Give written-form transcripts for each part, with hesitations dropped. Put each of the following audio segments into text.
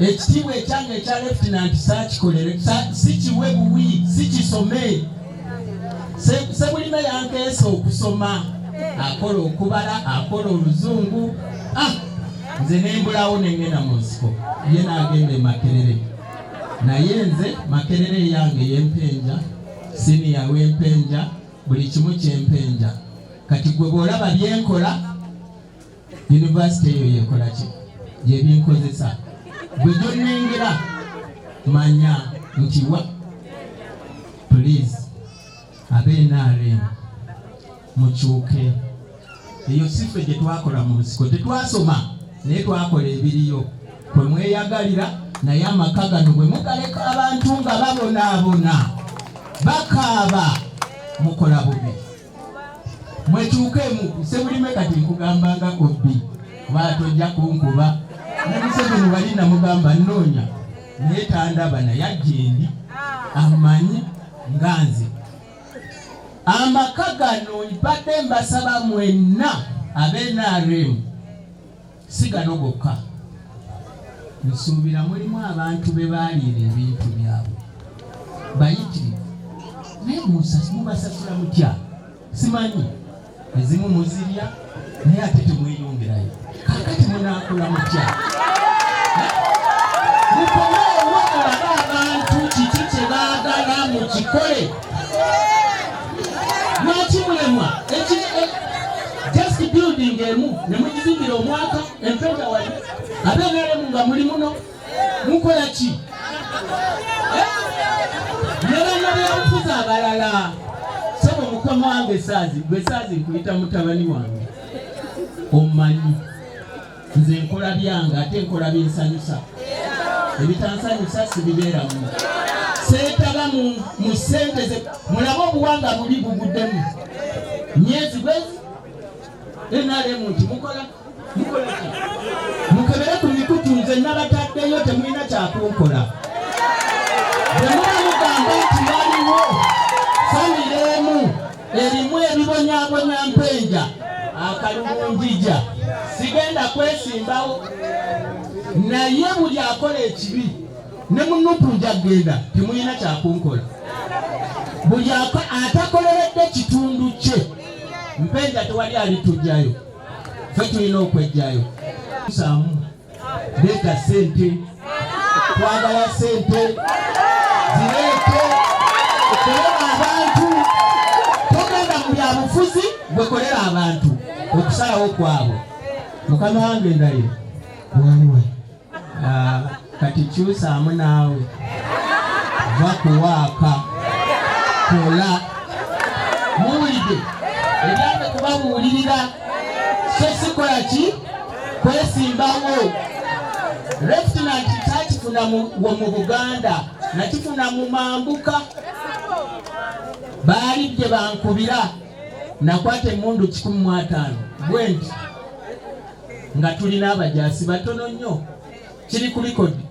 ekitiibwa ekyange ekya Lieutenant saakikolere sikiwe buwi sikisome sebulime yankeesa okusoma akola okubala akola oluzungu nze nembulawo nengenda mu nsiko ye n'agenda Makerere naye nze Makerere yange y'Empenja siniya w'Empenja buli kimu ky'Empenja kati gwe bw'olaba byenkola University eyo yekola ki yebinkozesa bwe gyonnengera manya nti wa please ab'NRM mukyuke eyo sife gye twakola mu nsiko tetwasoma naye twakola ebiriyo kwe mweyagalira naye amaka gano bwe mugaleka abantu nga babonaabona bakaaba mukola bubi mwekyukemu sebulime kati nkugambanga kobbi kuba tojja kunkuba namuseveni wali namugamba nnoonya naye tandaba naye agyendi amanyi nga nze amaka gano mbadde mbasaba mwenna ab'NRM si gano gokka nsuubira mulimu abantu be baaliira ebintu byabwe bayitirivu naye mubasasula mutya simanyi ezimu muzirya naye ate temweyongerayo kakati munaakola mutya mukomeewo olabe abantu kiki kye baagala mukikole lwaki mulemwa just building emu ne mugizimbira omwaka Empenja wali ab'NRM nga muli muno mukola ki ne bannabyabufuzi abalala sebo mukama wange gwe saazi nkuyita mutabani wange omanyi nze nkola byange ate nkola byensanyusa ebitansanyusa sibibeeramu seetaba mu ssente ze mulabe obuwanga buli buguddemu myezi gwezi NRM nti mukola ki mukebere ku mikutu nze nabataddeyo temulina kyakunkola bwe muba mugamba nti waliwo famire emu erimu ebibonyaabonya Mpenja akalungunjija sigenda kwesimbawo naye buli akola ekibi ne munupu njagenda temulina kyakunkola buli atakoleredde kitundu kye Mpenja tewali alitujjayo fe tulina okwejjayo samu leeta sente twagala sente zireete okolera abantu togenda mu byabufuzi bwekolera abantu okusalawo kwabwe mukama wange ndaye waliwe kati kyusaamu naawe vakuwaaka kola muwulidde ebyange kubabuulirira so sikola ki kwesimbawo Lieutenant takifuna mu Buganda nakifuna mu Mambuka baali gye bankubira nakwata emmundu 15 bwenti nga tulina abajaasi batono nnyo kiri ku likodi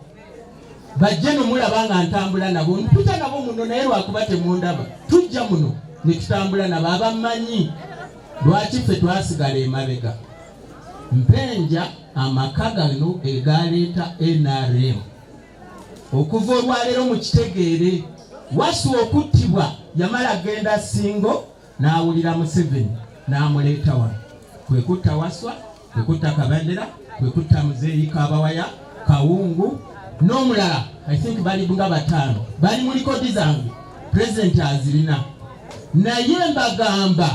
bajje nomulaba nga ntambula nabo mpita nabo muno naye lwakuba temundaba tujja muno ne tutambula nabo abamanyi lwaki ffe twasigala emabega Mpenja amaka gano egaleeta NRM okuva olwaleero mu kitegeere Wasu okuttibwa yamala genda Singo n'awulira Museveni n'amuleeta wano kwekutta Waswa kwekutta Kabendera kwekutta Muzeeyi Kabawaya Kawungu n'omulala I think bali nga 5 bali mu likodi zange president azirina naye mbagamba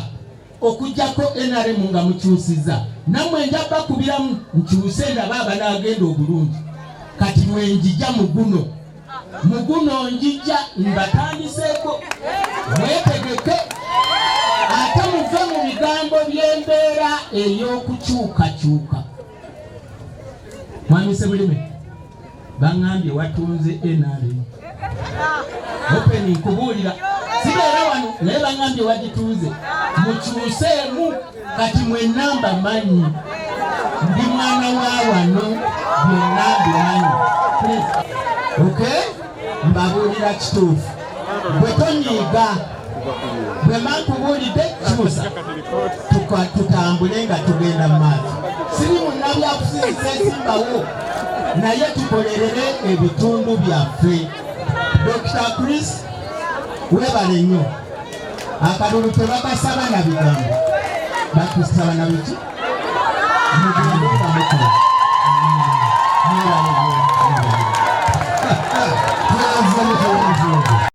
okujjako NRM nga mukyusiza namwe njaba kubiramu nkyuse ndaba abanagenda obulungi kati mwenjija muguno njija mbatandiseeko mwetegeke ate muve mu bigambo by'embeera ey'okukyukakyuka mwami Sebulime bangambye watunze NRM opening kubuulira sibeera wano naye bangambye wagitunze mukyuseemu kati mwenamba manyi ndi mwana wa wano byonna mbimanyi okay mbabuulira kituufu bwe tonyiiga bwe mankubuulidde kyusa tutambule nga tugenda mu maaso siri munnabyakusinza esimbawo naye tukolerere ebitundu byaffe. Dr. Chris webale nnyo. Akalulu tebakasaba na bigambo, batusaba na biki? Mugende bamukola.